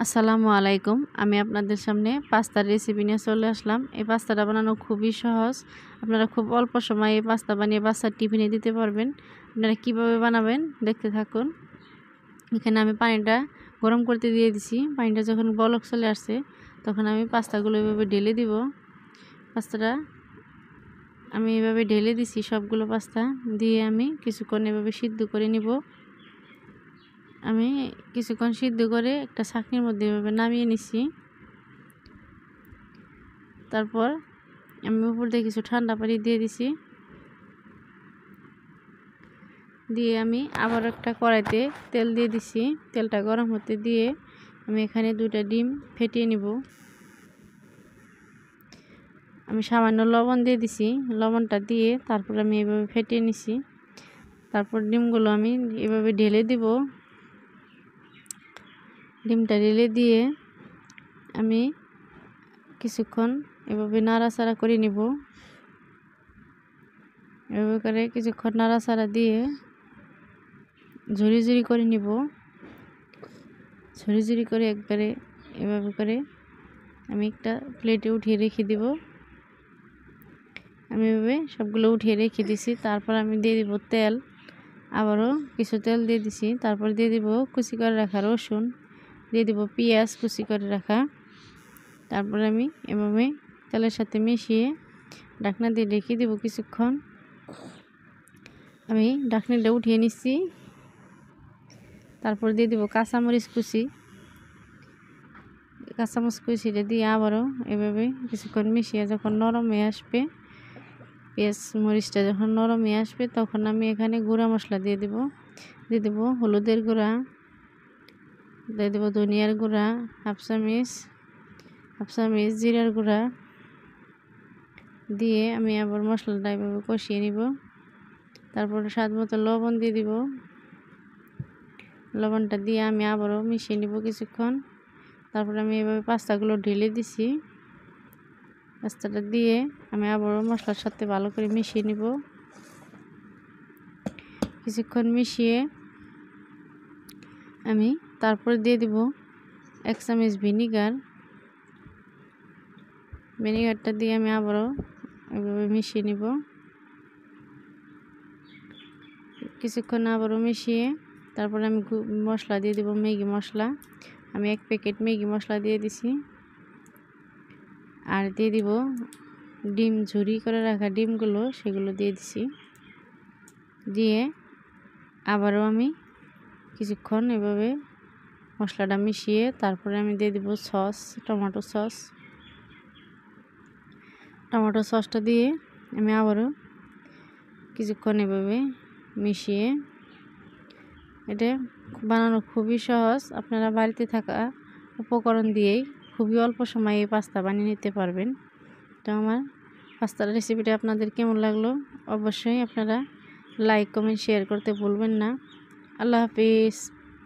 আসসালামু আলাইকুম। আমি আপনাদের সামনে পাস্তার রেসিপি নিয়ে চলে আসলাম। এই পাস্তাটা বানানো খুবই সহজ। আপনারা খুব অল্প সময়ে এই পাস্তা বানিয়ে বাচ্চার টিফিনে দিতে পারবেন। আপনারা কিভাবে বানাবেন দেখতে থাকুন। এখানে আমি পানিটা গরম করতে দিয়ে দিছি। পানিটা যখন বলক চলে আসছে তখন আমি পাস্তাগুলো এভাবে ঢেলে দিব। পাস্তাটা আমি এভাবে ঢেলে দিছি, সবগুলো পাস্তা দিয়ে আমি কিছুক্ষণ এভাবে সিদ্ধ করে নিব। আমি কিছুক্ষণ সিদ্ধ করে একটা ছাঁকনির মধ্যে এভাবে নামিয়ে নিছি। তারপর আমি উপর দিয়ে কিছু ঠান্ডা পানি দিয়ে দিছি। দিয়ে আমি আবার একটা কড়াইতে তেল দিয়ে দিছি। তেলটা গরম হতে দিয়ে আমি এখানে 2টা ডিম ফেটিয়ে নিব। আমি সামান্য লবণ দিয়ে দিছি। লবণটা দিয়ে তারপর আমি এভাবে ফেটিয়ে নিছি। তারপর ডিমগুলো আমি এভাবে ঢেলে দিব। ডিমটা ঢেলে দিয়ে আমি কিছুক্ষণ এভাবে নাড়াচাড়া করে নিব। এভাবে করে কিছুক্ষণ নাড়াচাড়া দিয়ে ঝুরি করে নিব। ঝুরি করে একবারে এভাবে করে আমি একটা প্লেটে উঠিয়ে রেখে দিব। আমি এভাবে সবগুলো উঠিয়ে রেখে দিছি। তারপর আমি দিয়ে দিব তেল, আবারও কিছু তেল দিয়ে দিছি। তারপর দিয়ে দিব কুচি করে রাখা রসুন, দিয়ে দিব পেঁয়াজ কুচি করে রাখা। তারপর আমি এভাবে তেলের সাথে মিশিয়ে ঢাকনা দিয়ে রেখে দিব কিছুক্ষণ। আমি ঢাকনাটা উঠিয়ে নিচ্ছি। তারপর দিয়ে দিব কাঁচামরিচ কুচিটা দিয়ে আবারও এভাবে কিছুক্ষণ মিশিয়ে যখন নরম হয়ে আসবে, পেঁয়াজ মরিচটা যখন নরম হয়ে আসবে তখন আমি এখানে গুঁড়া মশলা দিয়ে দেব হলুদের গুঁড়া, দিয়ে দেব ধনিয়ার গুঁড়া হাফ চামচ জিরার গুঁড়া দিয়ে আমি আবার মশলাটা এভাবে কষিয়ে নিব। তারপর স্বাদ মতো লবণ দিয়ে দিব। লবণটা দিয়ে আমি আবারও মিশিয়ে নিব কিছুক্ষণ। তারপর আমি এভাবে পাস্তাগুলো ঢেলে দিছি। পাস্তাটা দিয়ে আমি আবারও মশলার সাথে ভালো করে মিশিয়ে নিব। কিছুক্ষণ মিশিয়ে আমি তারপর দিয়ে দিব 1 চামচ ভিনিগারটা দিয়ে আমি আবারও এভাবে মিশিয়ে নিব। কিছুক্ষণ আবারও মিশিয়ে তারপর আমি মশলা দিয়ে দিব ম্যাগি মশলা। আমি 1 প্যাকেট ম্যাগি মশলা দিয়ে দিছি। আর দিয়ে দিব ডিম, ঝুরি করে রাখা ডিমগুলো, সেগুলো দিয়ে দিছি। দিয়ে আবারও আমি কিছুক্ষণ এভাবে মশলাটা মিশিয়ে তারপরে আমি দিয়ে দিব টমেটো সসটা দিয়ে আমি আবারও কিছুক্ষণ এভাবে মিশিয়ে, এটা বানানো খুবই সহজ। আপনারা বাড়িতে থাকা উপকরণ দিয়েই খুবই অল্প সময়ে এই পাস্তা বানিয়ে নিতে পারবেন। তো আমার পাস্তার রেসিপিটা আপনাদের কেমন লাগলো অবশ্যই আপনারা লাইক কমেন্ট শেয়ার করতে ভুলবেন না। আল্লাহ হাফিজ।